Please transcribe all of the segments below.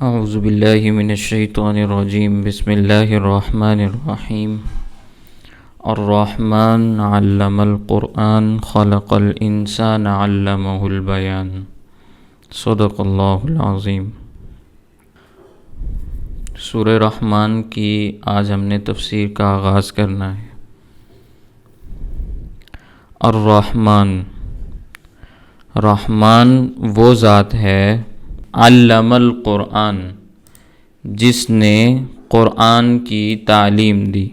اعوذ باللہ من الشیطان الرجیم بسم اللہ الرحمن الرحیم الرحمن علم القرآن خلق الانسان علمہ البیان صدق اللہ العظیم۔ سورہ رحمان کی آج ہم نے تفسیر کا آغاز کرنا ہے۔ الرحمن، رحمان وہ ذات ہے علم القرآن جس نے قرآن کی تعلیم دی،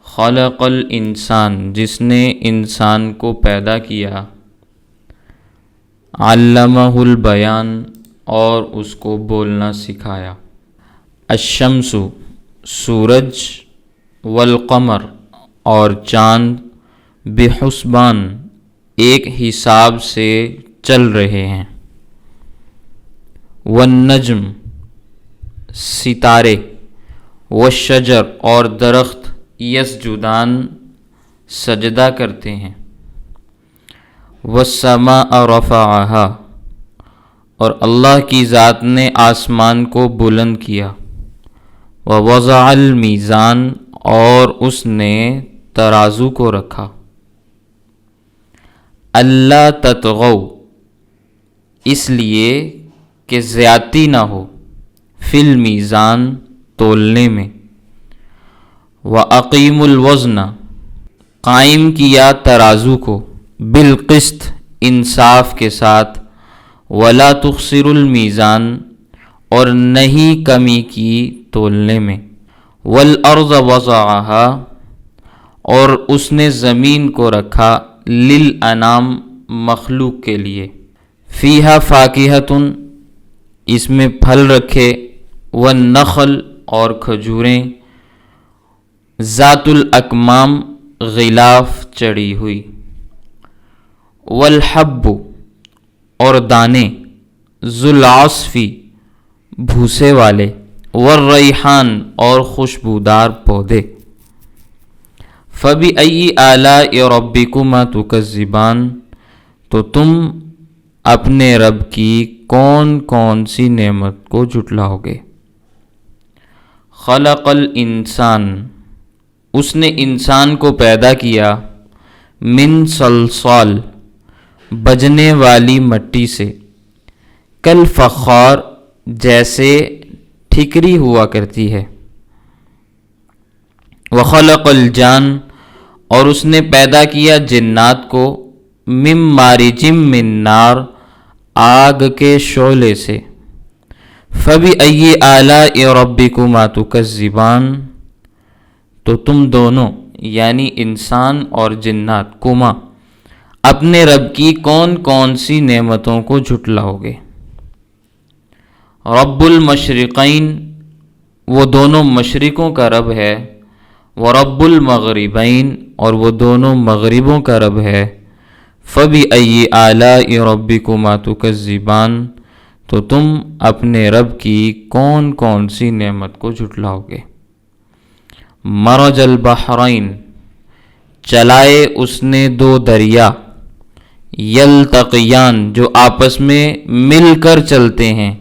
خلق الانسان جس نے انسان کو پیدا کیا، علمہ البیان اور اس کو بولنا سکھایا۔ الشمس سورج، والقمر اور چاند، بحسبان ایک حساب سے چل رہے ہیں، والنجم ستارے، والشجر اور درخت، یسجدان سجدہ کرتے ہیں، والسماء رفعہا اور اللہ کی ذات نے آسمان کو بلند کیا، ووضع المیزان اور اس نے ترازو کو رکھا، اللہ تطغوا اس لیے کہ زیادتی نہ ہو، فی المیزان تولنے میں، وَأَقِیمُوا الْوَزْنَ قائم کیا ترازو کو، بالقسط انصاف کے ساتھ، وَلَا تُخْسِرُوا الْمِیزَان اور نہیں کمی کی تولنے میں، وَالْأَرْضَ وَضَعَهَا اور اس نے زمین کو رکھا، لِلْأَنَامِ مخلوق کے لیے، فِیہا فَاکِہَةٌ اس میں پھل رکھے، والنخل اور کھجوریں، ذات الاکمام غلاف چڑھی ہوئی، والحب اور دانے، ذو العصف بھوسے والے، والریحان اور خوشبودار پودے۔ فبأي آلاء ربكما تكذبان تو تم اپنے رب کی کون کون سی نعمت کو جھٹلاؤ گے۔ خلق الانسان اس نے انسان کو پیدا کیا، من صلصال بجنے والی مٹی سے، کالفخار جیسے ٹھکری ہوا کرتی ہے، وخلق الجان اور اس نے پیدا کیا جنات کو، من مارج من نار آگ کے شعلے سے، فبأي آلاء ربكما تكذبان تو تم دونوں یعنی انسان اور جنات، کما اپنے رب کی کون کون سی نعمتوں کو جھٹلاؤ گے۔ رب المشرقین وہ دونوں مشرقوں کا رب ہے، ورب المغربین اور وہ دونوں مغربوں کا رب ہے، فبأي آلاء ربكما تكذبان تو تم اپنے رب کی کون کون سی نعمت کو جھٹلاؤ گے۔ مرج البحرین چلائے اس نے دو دریا، یلتقیان جو آپس میں مل کر چلتے ہیں،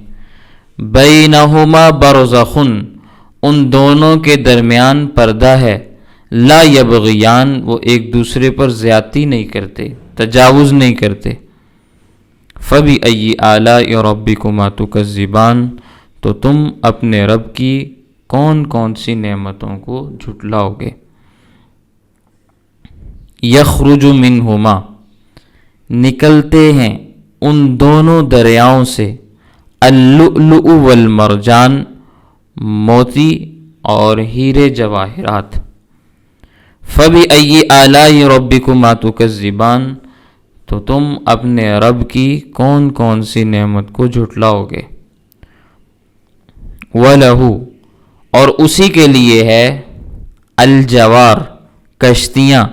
بینہما برزخ ان دونوں کے درمیان پردہ ہے، لا یبغیان وہ ایک دوسرے پر زیادتی نہیں کرتے، تجاوز نہیں کرتے۔ فبأي آلاء ربكما تكذبان تو تم اپنے رب کی کون کون سی نعمتوں کو جھٹلاؤ گے۔ یخرج منہما نکلتے ہیں ان دونوں دریاؤں سے، اللؤلؤ والمرجان موتی اور ہیرے جواہرات۔ فبأي آلاء ربكما تكذبان تو تم اپنے رب کی کون کون سی نعمت کو جھٹلاؤ گے۔ وَلَهُ اور اسی کے لیے ہے، الجوار کشتیاں،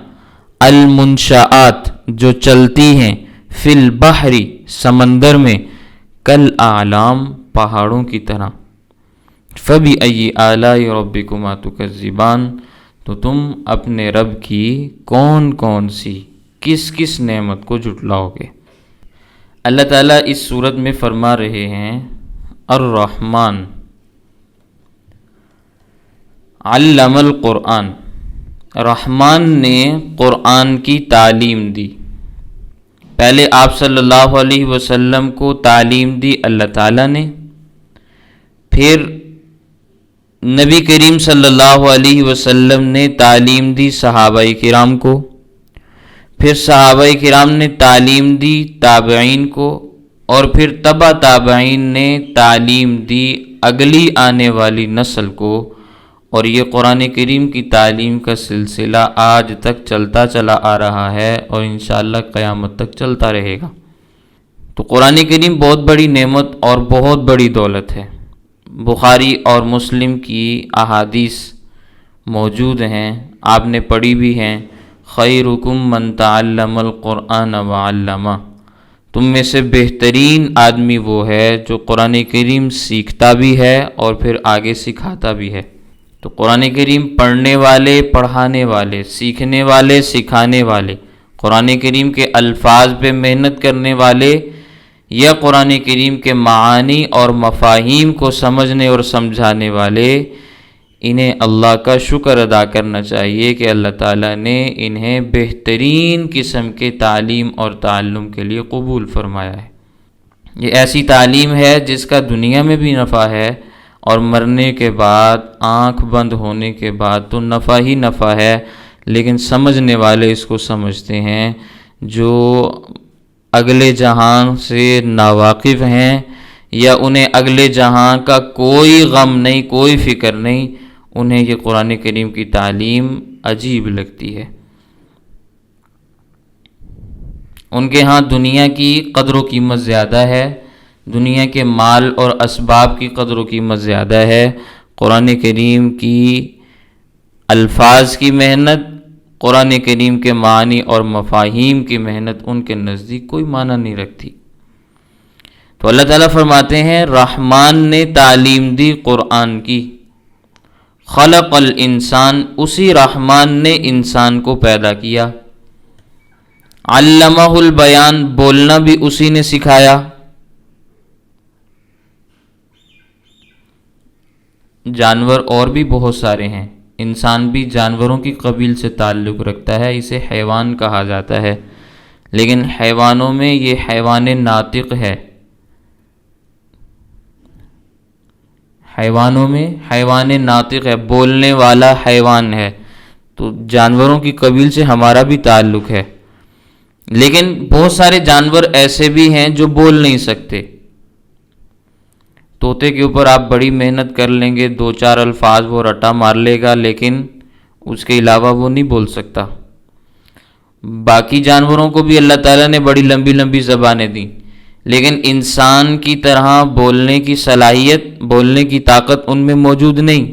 المنشآت جو چلتی ہیں، فی البحر سمندر میں، کالاعلام پہاڑوں کی طرح۔ فبأي آلاء ربكما تكذبان تو تم اپنے رب کی کون کون سی کس کس نعمت کو جھٹلاؤ گے۔ اللہ تعالیٰ اس صورت میں فرما رہے ہیں الرحمن علم القرآن، رحمان نے قرآن کی تعلیم دی۔ پہلے آپ صلی اللہ علیہ وسلم کو تعلیم دی اللہ تعالیٰ نے، پھر نبی کریم صلی اللہ علیہ وسلم نے تعلیم دی صحابہ کرام کو، پھر صحابہ کرام نے تعلیم دی تابعین کو، اور پھر تبع تابعین نے تعلیم دی اگلی آنے والی نسل کو، اور یہ قرآن کریم کی تعلیم کا سلسلہ آج تک چلتا چلا آ رہا ہے اور انشاءاللہ قیامت تک چلتا رہے گا۔ تو قرآن کریم بہت بڑی نعمت اور بہت بڑی دولت ہے۔ بخاری اور مسلم کی احادیث موجود ہیں، آپ نے پڑھی بھی ہیں، خیرکم من تعلم القرآن وعلمہ، تم میں سے بہترین آدمی وہ ہے جو قرآن کریم سیکھتا بھی ہے اور پھر آگے سکھاتا بھی ہے۔ تو قرآن کریم پڑھنے والے، پڑھانے والے، سیکھنے والے، سکھانے والے، قرآن کریم کے الفاظ پہ محنت کرنے والے، یا قرآن کریم کے معانی اور مفاہیم کو سمجھنے اور سمجھانے والے، انہیں اللہ کا شکر ادا کرنا چاہیے کہ اللہ تعالیٰ نے انہیں بہترین قسم کے تعلیم اور تعلم کے لیے قبول فرمایا ہے۔ یہ ایسی تعلیم ہے جس کا دنیا میں بھی نفع ہے اور مرنے کے بعد، آنکھ بند ہونے کے بعد تو نفع ہی نفع ہے، لیکن سمجھنے والے اس کو سمجھتے ہیں۔ جو اگلے جہان سے ناواقف ہیں یا انہیں اگلے جہاں کا کوئی غم نہیں، کوئی فکر نہیں، انہیں یہ قرآن کریم کی تعلیم عجیب لگتی ہے۔ ان کے ہاں دنیا کی قدر و قیمت زیادہ ہے، دنیا کے مال اور اسباب کی قدر و قیمت زیادہ ہے۔ قرآن کریم کی الفاظ کی محنت، قرآن کریم کے معنی اور مفاہیم کی محنت ان کے نزدیک کوئی معنی نہیں رکھتی۔ تو اللہ تعالیٰ فرماتے ہیں رحمان نے تعلیم دی قرآن کی، خلق الانسان، اسی رحمان نے انسان کو پیدا کیا، علمہ البیان، بولنا بھی اسی نے سکھایا۔ جانور اور بھی بہت سارے ہیں، انسان بھی جانوروں کی قبیل سے تعلق رکھتا ہے، اسے حیوان کہا جاتا ہے، لیکن حیوانوں میں یہ حیوان ناطق ہے، حیوانوں میں حیوان ناطق ہے، بولنے والا حیوان ہے۔ تو جانوروں کی قبیل سے ہمارا بھی تعلق ہے، لیکن بہت سارے جانور ایسے بھی ہیں جو بول نہیں سکتے۔ طوطے کے اوپر آپ بڑی محنت کر لیں گے، دو چار الفاظ وہ رٹا مار لے گا، لیکن اس کے علاوہ وہ نہیں بول سکتا۔ باقی جانوروں کو بھی اللہ تعالیٰ نے بڑی لمبی لمبی زبانیں دیں، لیکن انسان کی طرح بولنے کی صلاحیت، بولنے کی طاقت ان میں موجود نہیں۔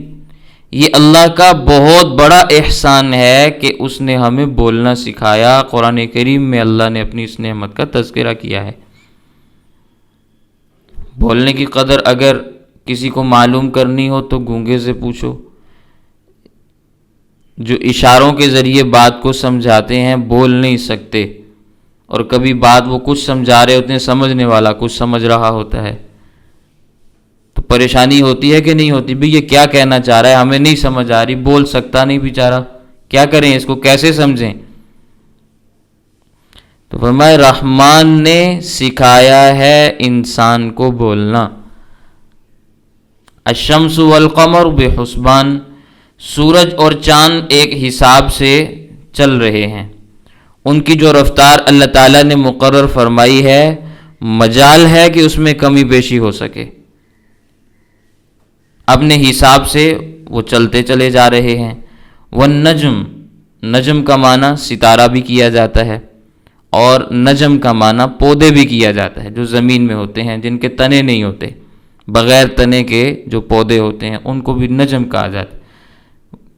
یہ اللہ کا بہت بڑا احسان ہے کہ اس نے ہمیں بولنا سکھایا۔ قرآن کریم میں اللہ نے اپنی اس نعمت کا تذکرہ کیا ہے۔ بولنے کی قدر اگر کسی کو معلوم کرنی ہو تو گونگے سے پوچھو، جو اشاروں کے ذریعے بات کو سمجھاتے ہیں، بول نہیں سکتے، اور کبھی بات وہ کچھ سمجھا رہے ہوتے ہیں، سمجھنے والا کچھ سمجھ رہا ہوتا ہے، تو پریشانی ہوتی ہے کہ نہیں ہوتی؟ بھئی یہ کیا کہنا چاہ رہا ہے، ہمیں نہیں سمجھ آ رہی، بول سکتا نہیں بیچارہ، کیا کریں اس کو، کیسے سمجھیں؟ تو فرمائے رحمان نے سکھایا ہے انسان کو بولنا۔ الشمس والقمر بحسبان، سورج اور چاند ایک حساب سے چل رہے ہیں، ان کی جو رفتار اللہ تعالیٰ نے مقرر فرمائی ہے، مجال ہے کہ اس میں کمی بیشی ہو سکے، اپنے حساب سے وہ چلتے چلے جا رہے ہیں۔ والنجم، نجم کا معنی ستارہ بھی کیا جاتا ہے، اور نجم کا معنی پودے بھی کیا جاتا ہے، جو زمین میں ہوتے ہیں، جن کے تنے نہیں ہوتے، بغیر تنے کے جو پودے ہوتے ہیں ان کو بھی نجم کہا جاتا ہے،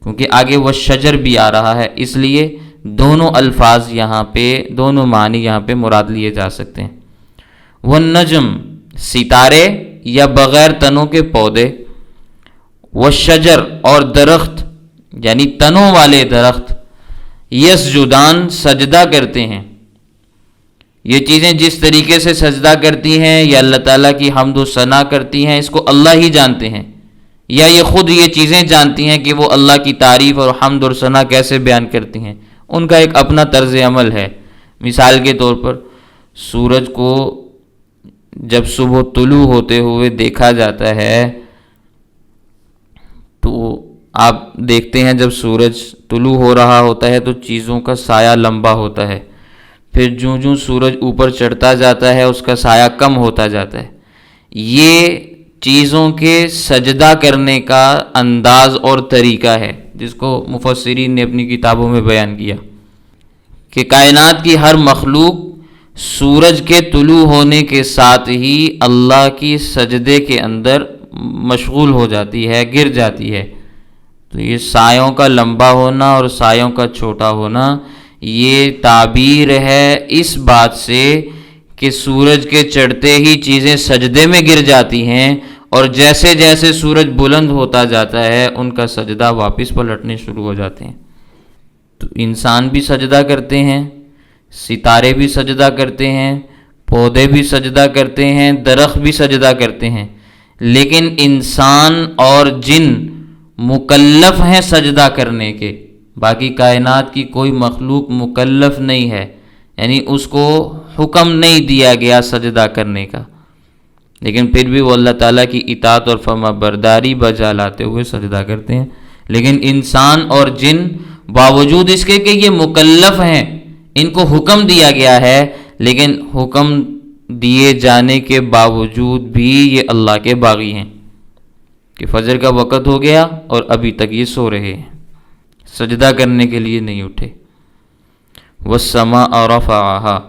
کیونکہ آگے وہ شجر بھی آ رہا ہے، اس لیے دونوں الفاظ یہاں پہ، دونوں معنی یہاں پہ مراد لیے جا سکتے ہیں۔ والنجم، ستارے یا بغیر تنوں کے پودے، والشجر، اور درخت یعنی تنوں والے درخت، یسجدان، سجدہ کرتے ہیں۔ یہ چیزیں جس طریقے سے سجدہ کرتی ہیں یا اللہ تعالیٰ کی حمد و ثنا کرتی ہیں، اس کو اللہ ہی جانتے ہیں، یا یہ خود یہ چیزیں جانتی ہیں کہ وہ اللہ کی تعریف اور حمد اور ثنا کیسے بیان کرتی ہیں؟ ان کا ایک اپنا طرز عمل ہے۔ مثال کے طور پر سورج کو جب صبح طلوع ہوتے ہوئے دیکھا جاتا ہے تو آپ دیکھتے ہیں جب سورج طلوع ہو رہا ہوتا ہے تو چیزوں کا سایہ لمبا ہوتا ہے، پھر جوں جوں سورج اوپر چڑھتا جاتا ہے اس کا سایہ کم ہوتا جاتا ہے۔ یہ چیزوں کے سجدہ کرنے کا انداز اور طریقہ ہے، جس کو مفسرین نے اپنی کتابوں میں بیان کیا کہ کائنات کی ہر مخلوق سورج کے طلوع ہونے کے ساتھ ہی اللہ کی سجدے کے اندر مشغول ہو جاتی ہے، گر جاتی ہے۔ تو یہ سایوں کا لمبا ہونا اور سایوں کا چھوٹا ہونا یہ تعبیر ہے اس بات سے کہ سورج کے چڑھتے ہی چیزیں سجدے میں گر جاتی ہیں، اور جیسے جیسے سورج بلند ہوتا جاتا ہے ان کا سجدہ واپس پلٹنے شروع ہو جاتے ہیں۔ تو انسان بھی سجدہ کرتے ہیں، ستارے بھی سجدہ کرتے ہیں، پودے بھی سجدہ کرتے ہیں، درخت بھی سجدہ کرتے ہیں، لیکن انسان اور جن مکلف ہیں سجدہ کرنے کے، باقی کائنات کی کوئی مخلوق مکلف نہیں ہے، یعنی اس کو حکم نہیں دیا گیا سجدہ کرنے کا، لیکن پھر بھی وہ اللہ تعالیٰ کی اطاعت اور فرما برداری بجا لاتے ہوئے سجدہ کرتے ہیں۔ لیکن انسان اور جن باوجود اس کے کہ یہ مکلف ہیں، ان کو حکم دیا گیا ہے، لیکن حکم دیے جانے کے باوجود بھی یہ اللہ کے باغی ہیں کہ فجر کا وقت ہو گیا اور ابھی تک یہ سو رہے ہیں، سجدہ کرنے کے لیے نہیں اٹھے۔ وَالسَّمَاءَ رَفَعَهَا،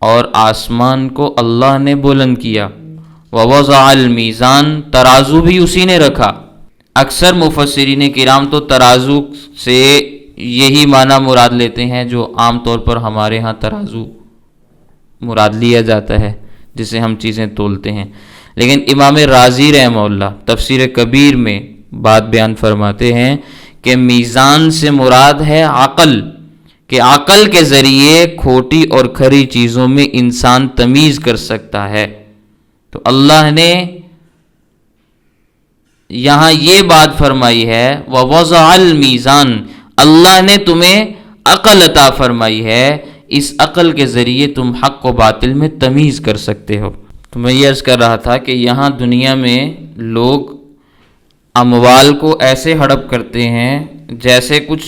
اور آسمان کو اللہ نے بلند کیا، وَوَضَعَ الْمِيزَانَ، ترازو بھی اسی نے رکھا۔ اکثر مفسرین کرام تو ترازو سے یہی معنی مراد لیتے ہیں جو عام طور پر ہمارے ہاں ترازو مراد لیا جاتا ہے، جسے ہم چیزیں تولتے ہیں، لیکن امام رازی رحمہ اللہ تفسیر کبیر میں بات بیان فرماتے ہیں کہ میزان سے مراد ہے عقل، کہ عقل کے ذریعے کھوٹی اور کھری چیزوں میں انسان تمیز کر سکتا ہے۔ تو اللہ نے یہاں یہ بات فرمائی ہے وَوَضَعَ الْمِيزَانَ، اللہ نے تمہیں عقل عطا فرمائی ہے، اس عقل کے ذریعے تم حق و باطل میں تمیز کر سکتے ہو۔ تو میں یہ عرض کر رہا تھا کہ یہاں دنیا میں لوگ اموال کو ایسے ہڑپ کرتے ہیں جیسے کچھ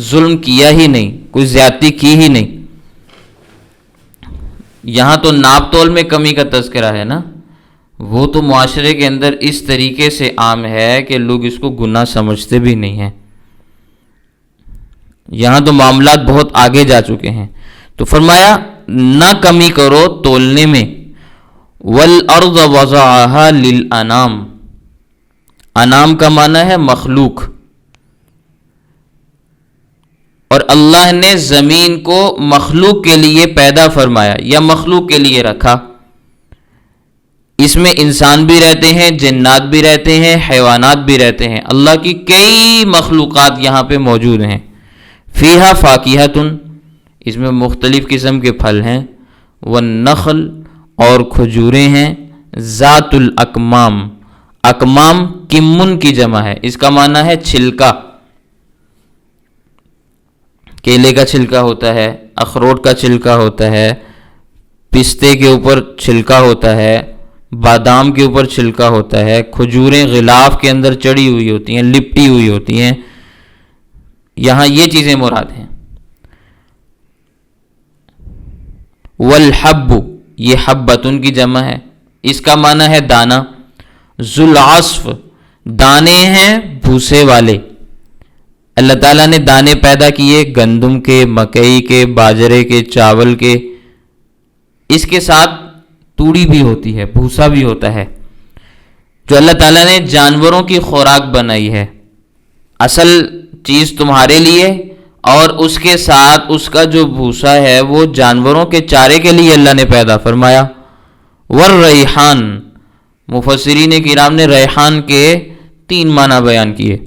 ظلم کیا ہی نہیں، کوئی زیادتی کی ہی نہیں۔ یہاں تو ناپ تول میں کمی کا تذکرہ ہے نا، وہ تو معاشرے کے اندر اس طریقے سے عام ہے کہ لوگ اس کو گناہ سمجھتے بھی نہیں ہیں۔ یہاں تو معاملات بہت آگے جا چکے ہیں، تو فرمایا نہ کمی کرو تولنے میں۔ وَالْأَرْضَ وَضَعَهَا لِلْأَنَامِ، انام کا معنی ہے مخلوق، اور اللہ نے زمین کو مخلوق کے لیے پیدا فرمایا یا مخلوق کے لیے رکھا۔ اس میں انسان بھی رہتے ہیں، جنات بھی رہتے ہیں، حیوانات بھی رہتے ہیں، اللہ کی کئی مخلوقات یہاں پہ موجود ہیں۔ فیہا فاکہۃ، اس میں مختلف قسم کے پھل ہیں، والنخل، اور کھجوریں ہیں، ذات الاکمام، اکمام کمن کی جمع ہے، اس کا معنی ہے چھلکا، کیلے کا چھلکا ہوتا ہے، اخروٹ کا چھلکا ہوتا ہے، پستے کے اوپر چھلکا ہوتا ہے، بادام کے اوپر چھلکا ہوتا ہے، کھجوریں غلاف کے اندر چڑھی ہوئی ہوتی ہیں، لپٹی ہوئی ہوتی ہیں، یہاں یہ چیزیں مراد ہیں۔ والحب، یہ حبتن کی جمع ہے، اس کا معنی ہے دانہ، ذوالعصف، دانے ہیں بھوسے والے، اللہ تعالیٰ نے دانے پیدا کیے گندم کے، مکئی کے، باجرے کے، چاول کے، اس کے ساتھ توڑی بھی ہوتی ہے، بھوسا بھی ہوتا ہے، جو اللہ تعالیٰ نے جانوروں کی خوراک بنائی ہے، اصل چیز تمہارے لیے، اور اس کے ساتھ اس کا جو بھوسا ہے وہ جانوروں کے چارے کے لیے اللہ نے پیدا فرمایا۔ والریحان، مفسرین کرام نے ریحان کے 3 معنی بیان کیے۔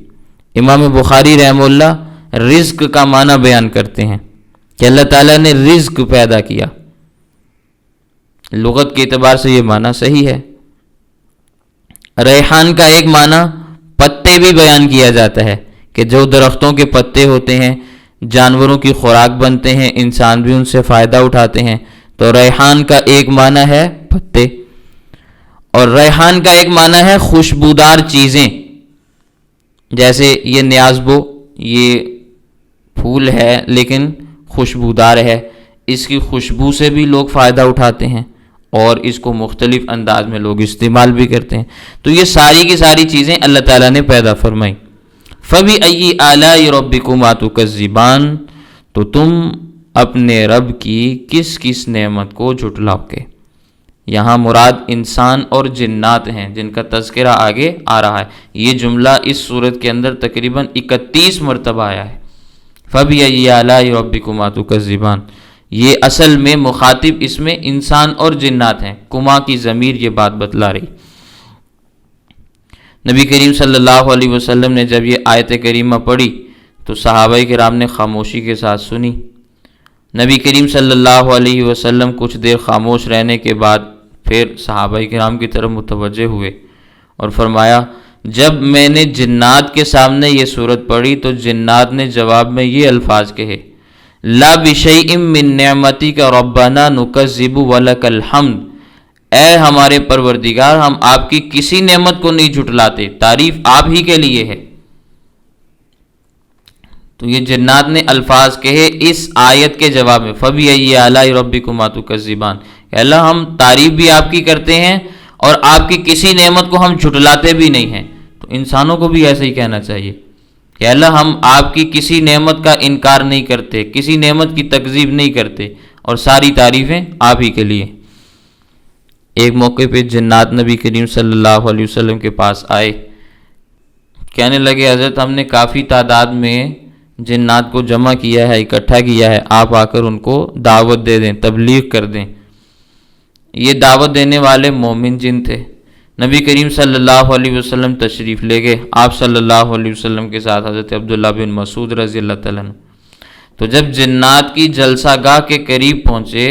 امام بخاری رحمہ اللہ رزق کا معنی بیان کرتے ہیں کہ اللہ تعالیٰ نے رزق پیدا کیا، لغت کے اعتبار سے یہ معنی صحیح ہے۔ ریحان کا ایک معنی پتے بھی بیان کیا جاتا ہے کہ جو درختوں کے پتے ہوتے ہیں جانوروں کی خوراک بنتے ہیں، انسان بھی ان سے فائدہ اٹھاتے ہیں، تو ریحان کا ایک معنی ہے پتے، اور ریحان کا ایک معنی ہے خوشبودار چیزیں، جیسے یہ نیازبو، یہ پھول ہے لیکن خوشبودار ہے، اس کی خوشبو سے بھی لوگ فائدہ اٹھاتے ہیں اور اس کو مختلف انداز میں لوگ استعمال بھی کرتے ہیں۔ تو یہ ساری کی ساری چیزیں اللہ تعالیٰ نے پیدا فرمائی۔ فَبِأَيِّ آلَاءِ رَبِّكُمَا تُكَذِّبَانِ، تو تم اپنے رب کی کس کس نعمت کو جھٹلاؤ گے۔ یہاں مراد انسان اور جنات ہیں جن کا تذکرہ آگے آ رہا ہے۔ یہ جملہ اس صورت کے اندر تقریباً 31 مرتبہ آیا ہے۔ فَبِأَيِّ آلَاءِ رَبِّكُمَا تُكَذِّبَانِ، یہ اصل میں مخاطب اس میں انسان اور جنات ہیں، کما کی ضمیر یہ بات بتلا رہی۔ نبی کریم صلی اللہ علیہ وسلم نے جب یہ آیت کریمہ پڑھی تو صحابہ کرام نے خاموشی کے ساتھ سنی۔ نبی کریم صلی اللہ علیہ وسلم کچھ دیر خاموش رہنے کے بعد پھر صحابہ کرام کی طرف متوجہ ہوئے اور فرمایا، جب میں نے جنات کے سامنے یہ صورت پڑھی تو جنات نے جواب میں یہ الفاظ کہے، لا بشیء من نعمتک ربنا نکذب ولک الحمد، اے ہمارے پروردگار ہم آپ کی کسی نعمت کو نہیں جھٹلاتے، تعریف آپ ہی کے لیے ہے۔ تو یہ جنات نے الفاظ کہے اس آیت کے جواب میں، فَبِأَيِّ آلَاءِ رَبِّكُمَا تُكَذِّبَانِ، کہ اللہ ہم تعریف بھی آپ کی کرتے ہیں اور آپ کی کسی نعمت کو ہم جھٹلاتے بھی نہیں ہیں۔ تو انسانوں کو بھی ایسے ہی کہنا چاہیے کہ اللہ ہم آپ کی کسی نعمت کا انکار نہیں کرتے، کسی نعمت کی تکذیب نہیں کرتے، اور ساری تعریفیں آپ ہی کے لیے۔ ایک موقع پہ جنات نبی کریم صلی اللہ علیہ وسلم کے پاس آئے، کہنے لگے حضرت ہم نے کافی تعداد میں جنات کو جمع کیا ہے، اکٹھا کیا ہے، آپ آ کر ان کو دعوت دے دیں، تبلیغ کر دیں۔ یہ دعوت دینے والے مومن جن تھے۔ نبی کریم صلی اللہ علیہ وسلم تشریف لے گئے، آپ صلی اللہ علیہ وسلم کے ساتھ حضرت عبداللہ بن مسعود رضی اللہ تعالیٰ عنہ۔ تو جب جنات کی جلسہ گاہ کے قریب پہنچے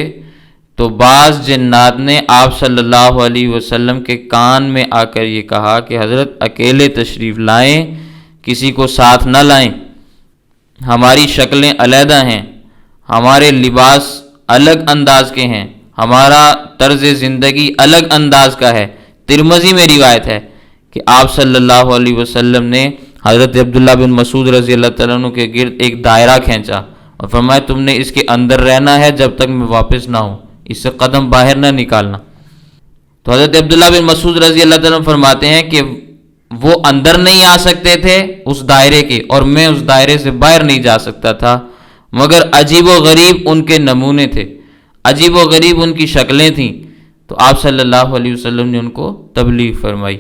تو بعض جنات نے آپ صلی اللہ علیہ وسلم کے کان میں آ کر یہ کہا کہ حضرت اکیلے تشریف لائیں، کسی کو ساتھ نہ لائیں، ہماری شکلیں علیحدہ ہیں، ہمارے لباس الگ انداز کے ہیں، ہمارا طرز زندگی الگ انداز کا ہے۔ ترمذی میں روایت ہے کہ آپ صلی اللہ علیہ وسلم نے حضرت عبداللہ بن مسعود رضی اللہ تعالیٰ عنہ کے گرد ایک دائرہ کھینچا اور فرمایا تم نے اس کے اندر رہنا ہے جب تک میں واپس نہ ہوں، اس سے قدم باہر نہ نکالنا۔ تو حضرت عبداللہ بن مسعود رضی اللہ تعالیٰ عنہ فرماتے ہیں کہ وہ اندر نہیں آ سکتے تھے اس دائرے کے، اور میں اس دائرے سے باہر نہیں جا سکتا تھا، مگر عجیب و غریب ان کے نمونے تھے، عجیب و غریب ان کی شکلیں تھیں۔ تو آپ صلی اللہ علیہ وسلم نے ان کو تبلیغ فرمائی۔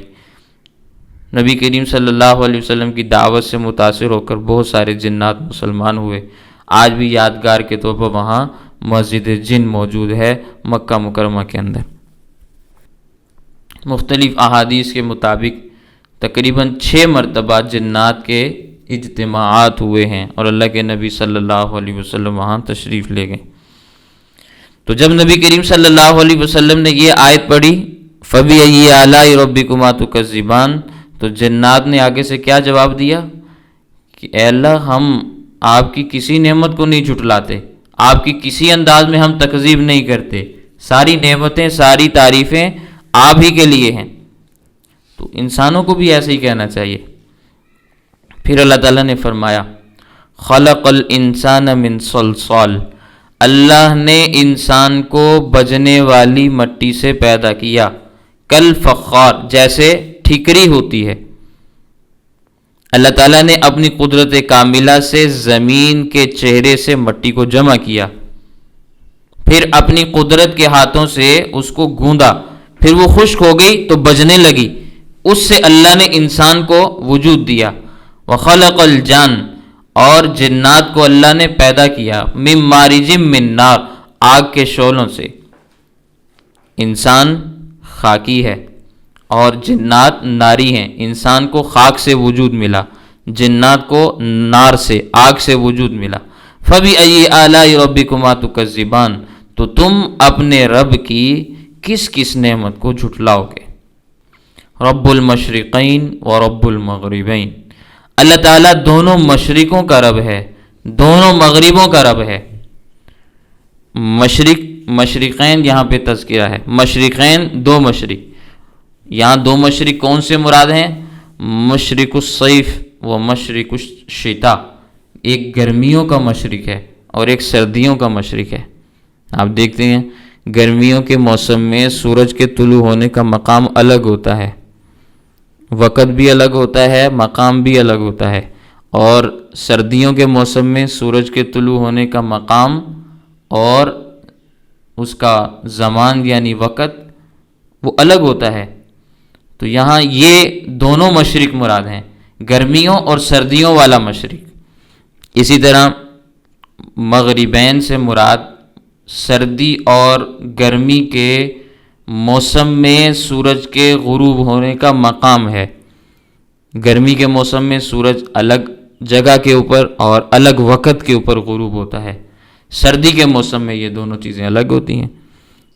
نبی کریم صلی اللہ علیہ وسلم کی دعوت سے متاثر ہو کر بہت سارے جنات مسلمان ہوئے۔ آج بھی یادگار کے طور پر وہاں مسجد جن موجود ہے مکہ مکرمہ کے اندر۔ مختلف احادیث کے مطابق تقریباً 6 مرتبہ جنات کے اجتماعات ہوئے ہیں اور اللہ کے نبی صلی اللہ علیہ وسلم وہاں تشریف لے گئے۔ تو جب نبی کریم صلی اللہ علیہ وسلم نے یہ آیت پڑھی فَبِأَيِّ آلَاءِ رَبِّكُمَا تُكَذِّبَانِ، تو جنات نے آگے سے کیا جواب دیا کہ اے اللہ ہم آپ کی کسی نعمت کو نہیں جھٹلاتے، آپ کی کسی انداز میں ہم تکذیب نہیں کرتے، ساری نعمتیں ساری تعریفیں آپ ہی کے لیے ہیں۔ تو انسانوں کو بھی ایسے ہی کہنا چاہیے۔ پھر اللہ تعالیٰ نے فرمایا خلق الانسان من صلصال، اللہ نے انسان کو بجنے والی مٹی سے پیدا کیا، کالفخار، جیسے ٹھیکری ہوتی ہے۔ اللہ تعالیٰ نے اپنی قدرت کاملہ سے زمین کے چہرے سے مٹی کو جمع کیا، پھر اپنی قدرت کے ہاتھوں سے اس کو گوندا، پھر وہ خشک ہو گئی تو بجنے لگی، اس سے اللہ نے انسان کو وجود دیا۔ وخلق الجان، اور جنات کو اللہ نے پیدا کیا، من مارج من نار، آگ کے شعلوں سے۔ انسان خاکی ہے اور جنات ناری ہیں، انسان کو خاک سے وجود ملا، جنات کو نار سے آگ سے وجود ملا۔ فَبِأَيِّ آلَاءِ رَبِّكُمَا تُكَذِّبَانِ، تو تم اپنے رب کی کس کس نعمت کو جھٹلاؤ گے؟ رب المشرقین و رب المغربین، اللہ تعالیٰ دونوں مشرقوں کا رب ہے، دونوں مغربوں کا رب ہے۔ مشرقین یہاں پہ تذکرہ ہے، مشرقین دو مشرق، یہاں دو مشرق کون سے مراد ہیں؟ مشرق الصیف و مشرق الشتاء، ایک گرمیوں کا مشرق ہے اور ایک سردیوں کا مشرق ہے۔ آپ دیکھتے ہیں گرمیوں کے موسم میں سورج کے طلوع ہونے کا مقام الگ ہوتا ہے، وقت بھی الگ ہوتا ہے، مقام بھی الگ ہوتا ہے، اور سردیوں کے موسم میں سورج کے طلوع ہونے کا مقام اور اس کا زمان یعنی وقت وہ الگ ہوتا ہے۔ تو یہاں یہ دونوں مشرق مراد ہیں، گرمیوں اور سردیوں والا مشرق۔ اسی طرح مغربین سے مراد سردی اور گرمی کے موسم میں سورج کے غروب ہونے کا مقام ہے۔ گرمی کے موسم میں سورج الگ جگہ کے اوپر اور الگ وقت کے اوپر غروب ہوتا ہے، سردی کے موسم میں یہ دونوں چیزیں الگ ہوتی ہیں۔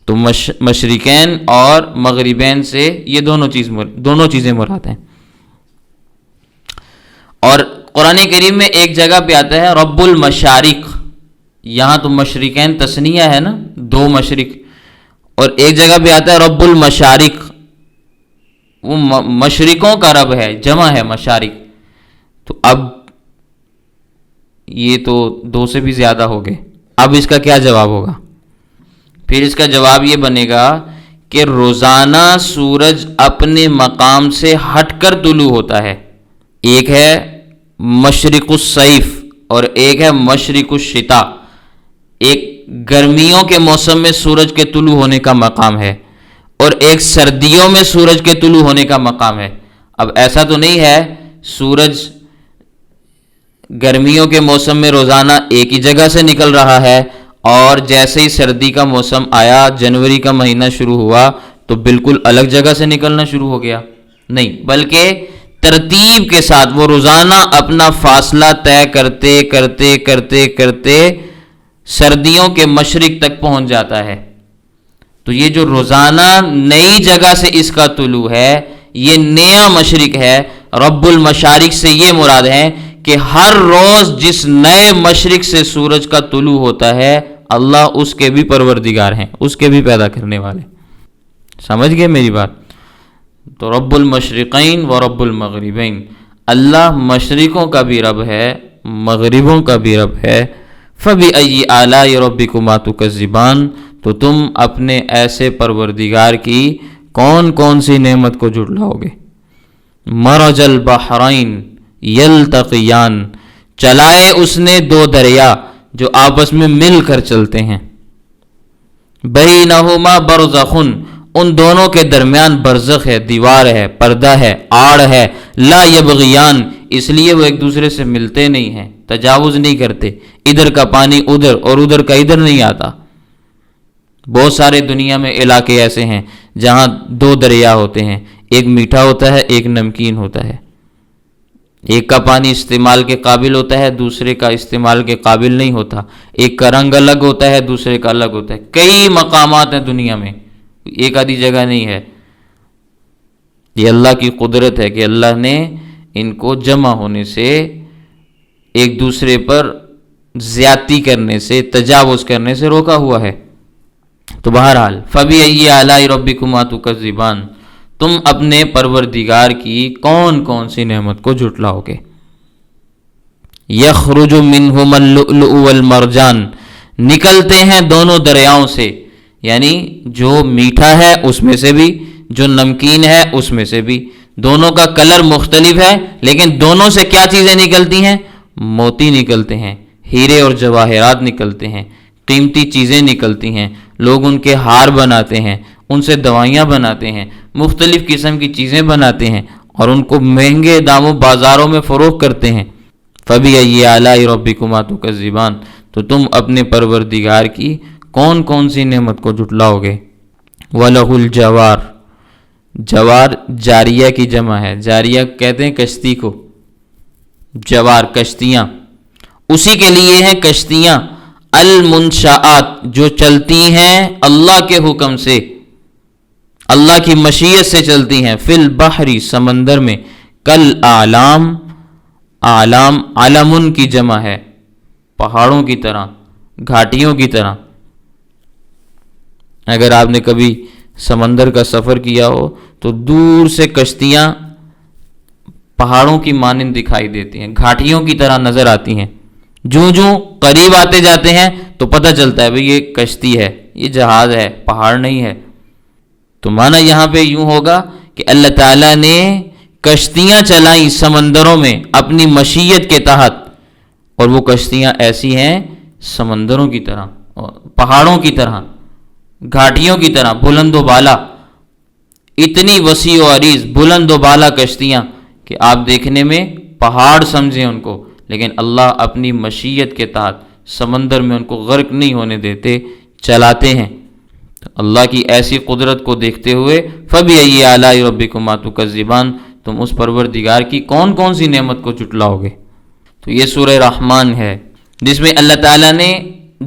تو مشرقین اور مغربین سے یہ دونوں چیزیں مراد ہیں۔ اور قرآن کریم میں ایک جگہ پہ آتا ہے رب المشارق، یہاں تو مشرقین تثنیہ ہے نا، دو مشرق، اور ایک جگہ پہ آتا ہے رب المشارق، وہ مشرقوں کا رب ہے، جمع ہے مشارق۔ تو اب یہ تو دو سے بھی زیادہ ہو گئے، اب اس کا کیا جواب ہوگا؟ پھر اس کا جواب یہ بنے گا کہ روزانہ سورج اپنے مقام سے ہٹ کر طلوع ہوتا ہے، ایک ہے مشرق الصیف اور ایک ہے مشرق الشتاء، ایک گرمیوں کے موسم میں سورج کے طلوع ہونے کا مقام ہے اور ایک سردیوں میں سورج کے طلوع ہونے کا مقام ہے۔ اب ایسا تو نہیں ہے سورج گرمیوں کے موسم میں روزانہ ایک ہی جگہ سے نکل رہا ہے اور جیسے ہی سردی کا موسم آیا، جنوری کا مہینہ شروع ہوا تو بالکل الگ جگہ سے نکلنا شروع ہو گیا، نہیں، بلکہ ترتیب کے ساتھ وہ روزانہ اپنا فاصلہ طے کرتے کرتے کرتے کرتے سردیوں کے مشرق تک پہنچ جاتا ہے۔ تو یہ جو روزانہ نئی جگہ سے اس کا طلوع ہے، یہ نیا مشرق ہے۔ رب المشارق سے یہ مراد ہے کہ ہر روز جس نئے مشرق سے سورج کا طلوع ہوتا ہے، اللہ اس کے بھی پروردگار ہیں، اس کے بھی پیدا کرنے والے۔ سمجھ گئے میری بات؟ تو رب المشرقین و رب المغربین، اللہ مشرقوں کا بھی رب ہے، مغربوں کا بھی رب ہے۔ فَبِأَيِّ آلَاءِ رَبِّكُمَا تُكَذِّبَانِ، تو تم اپنے ایسے پروردگار کی کون کون سی نعمت کو جھٹلاؤ گے؟ مرج البحرین یلتقیان، چلائے اس نے دو دریا جو آپس میں مل کر چلتے ہیں۔ بینہما برزخ، ان دونوں کے درمیان برزخ ہے، دیوار ہے، پردہ ہے، آڑ ہے۔ لا یبغیان، اس لیے وہ ایک دوسرے سے ملتے نہیں ہیں، تجاوز نہیں کرتے، ادھر کا پانی ادھر اور ادھر کا ادھر نہیں آتا۔ بہت سارے دنیا میں علاقے ایسے ہیں جہاں دو دریا ہوتے ہیں، ایک میٹھا ہوتا ہے، ایک نمکین ہوتا ہے، ایک کا پانی استعمال کے قابل ہوتا ہے، دوسرے کا استعمال کے قابل نہیں ہوتا، ایک کا رنگ الگ ہوتا ہے، دوسرے کا الگ ہوتا ہے۔ کئی مقامات ہیں دنیا میں، ایک آدھی جگہ نہیں ہے۔ یہ اللہ کی قدرت ہے کہ اللہ نے ان کو جمع ہونے سے، ایک دوسرے پر زیادتی کرنے سے، تجاوز کرنے سے روکا ہوا ہے۔ تو بہرحال فَبِأَيِّ آلَاءِ رَبِّكُمَا تُكَذِّبَانِ، تم اپنے پروردگار کی کون کون سی نعمت کو جھٹلاؤ گے؟ یخرج منہما اللؤلؤ والمرجان، نکلتے ہیں دونوں دریاؤں سے، یعنی جو میٹھا ہے اس میں سے بھی، جو نمکین ہے اس میں سے بھی۔ دونوں کا کلر مختلف ہے لیکن دونوں سے کیا چیزیں نکلتی ہیں؟ موتی نکلتے ہیں، ہیرے اور جواہرات نکلتے ہیں، قیمتی چیزیں نکلتی ہیں، لوگ ان کے ہار بناتے ہیں، ان سے دوائیاں بناتے ہیں، مختلف قسم کی چیزیں بناتے ہیں اور ان کو مہنگے داموں بازاروں میں فروخت کرتے ہیں۔ فَبِأَيِّ آلَاءِ رَبِّكُمَا تُكَذِّبَانِ، تو تم اپنے پروردگار کی کون کون سی نعمت کو جھٹلاؤ گے؟ وَلَهُ الْجَوَارُ، جوار جاریہ کی جمع ہے، جاریہ کہتے ہیں کشتی کو، جوار کشتیاں، اسی کے لیے ہیں کشتیاں المنشآت، جو چلتی ہیں اللہ کے حکم سے، اللہ کی مشیت سے چلتی ہیں، فی البحری، سمندر میں، کل اعلام، اعلام علمن کی جمع ہے، پہاڑوں کی طرح، گھاٹیوں کی طرح۔ اگر آپ نے کبھی سمندر کا سفر کیا ہو تو دور سے کشتیاں پہاڑوں کی مانند دکھائی دیتی ہیں، گھاٹیوں کی طرح نظر آتی ہیں۔ جو قریب آتے جاتے ہیں تو پتہ چلتا ہے بھئی یہ کشتی ہے، یہ جہاز ہے، پہاڑ نہیں ہے۔ تو معنی یہاں پہ یوں ہوگا کہ اللہ تعالیٰ نے کشتیاں چلائیں سمندروں میں اپنی مشیت کے تحت، اور وہ کشتیاں ایسی ہیں سمندروں کی طرح، پہاڑوں کی طرح، گھاٹیوں کی طرح، بلند و بالا، اتنی وسیع و عریض بلند و بالا کشتیاں کہ آپ دیکھنے میں پہاڑ سمجھیں ان کو، لیکن اللہ اپنی مشیت کے تحت سمندر میں ان کو غرق نہیں ہونے دیتے، چلاتے ہیں۔ اللہ کی ایسی قدرت کو دیکھتے ہوئے فَبِأَيِّ آلَاءِ رَبِّكُمَا تُكَذِّبَانِ، تم اس پروردگار کی کون کون سی نعمت کو جھٹلاؤ گے۔ تو یہ سورہ رحمان ہے جس میں اللہ تعالیٰ نے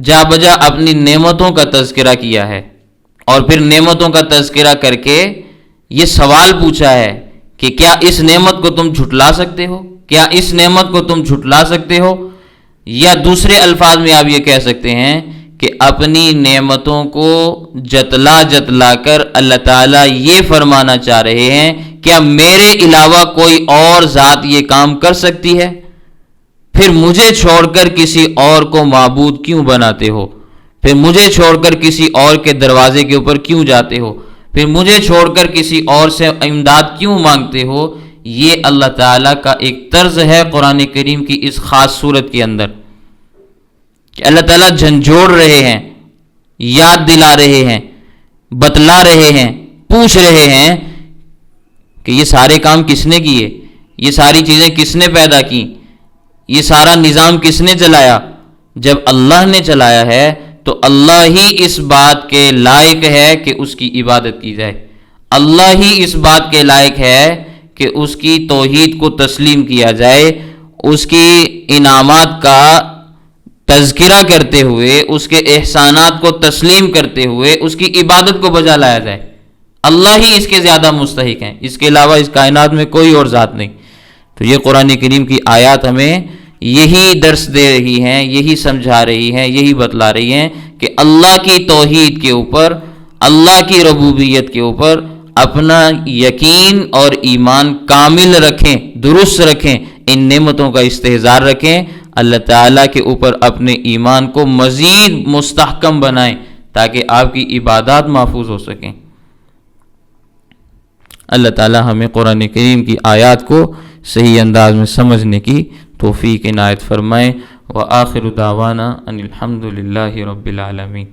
جا بجا اپنی نعمتوں کا تذکرہ کیا ہے، اور پھر نعمتوں کا تذکرہ کر کے یہ سوال پوچھا ہے کہ کیا اس نعمت کو تم جھٹلا سکتے ہو، کیا اس نعمت کو تم جھٹلا سکتے ہو، یا دوسرے الفاظ میں آپ یہ کہہ سکتے ہیں کہ اپنی نعمتوں کو جتلا جتلا کر اللہ تعالیٰ یہ فرمانا چاہ رہے ہیں کیا میرے علاوہ کوئی اور ذات یہ کام کر سکتی ہے؟ پھر مجھے چھوڑ کر کسی اور کو معبود کیوں بناتے ہو؟ پھر مجھے چھوڑ کر کسی اور کے دروازے کے اوپر کیوں جاتے ہو؟ پھر مجھے چھوڑ کر کسی اور سے امداد کیوں مانگتے ہو؟ یہ اللہ تعالیٰ کا ایک طرز ہے قرآن کریم کی اس خاص صورت کے اندر کہ اللہ تعالیٰ جھنجھوڑ رہے ہیں، یاد دلا رہے ہیں، بتلا رہے ہیں، پوچھ رہے ہیں کہ یہ سارے کام کس نے کیے، یہ ساری چیزیں کس نے پیدا کی، یہ سارا نظام کس نے چلایا؟ جب اللہ نے چلایا ہے تو اللہ ہی اس بات کے لائق ہے کہ اس کی عبادت کی جائے، اللہ ہی اس بات کے لائق ہے کہ اس کی توحید کو تسلیم کیا جائے، اس کی انعامات کا تذکرہ کرتے ہوئے، اس کے احسانات کو تسلیم کرتے ہوئے اس کی عبادت کو بجا لایا جائے۔ اللہ ہی اس کے زیادہ مستحق ہیں، اس کے علاوہ اس کائنات میں کوئی اور ذات نہیں۔ تو یہ قرآن کریم کی آیات ہمیں یہی درس دے رہی ہیں، یہی سمجھا رہی ہیں، یہی بتلا رہی ہیں کہ اللہ کی توحید کے اوپر، اللہ کی ربوبیت کے اوپر اپنا یقین اور ایمان کامل رکھیں، درست رکھیں، ان نعمتوں کا استحضار رکھیں، اللہ تعالیٰ کے اوپر اپنے ایمان کو مزید مستحکم بنائیں تاکہ آپ کی عبادات محفوظ ہو سکیں۔ اللہ تعالیٰ ہمیں قرآن کریم کی آیات کو صحیح انداز میں سمجھنے کی توفیق عنایت فرمائے۔ وآخر دعوانا ان الحمد للہ رب العالمین۔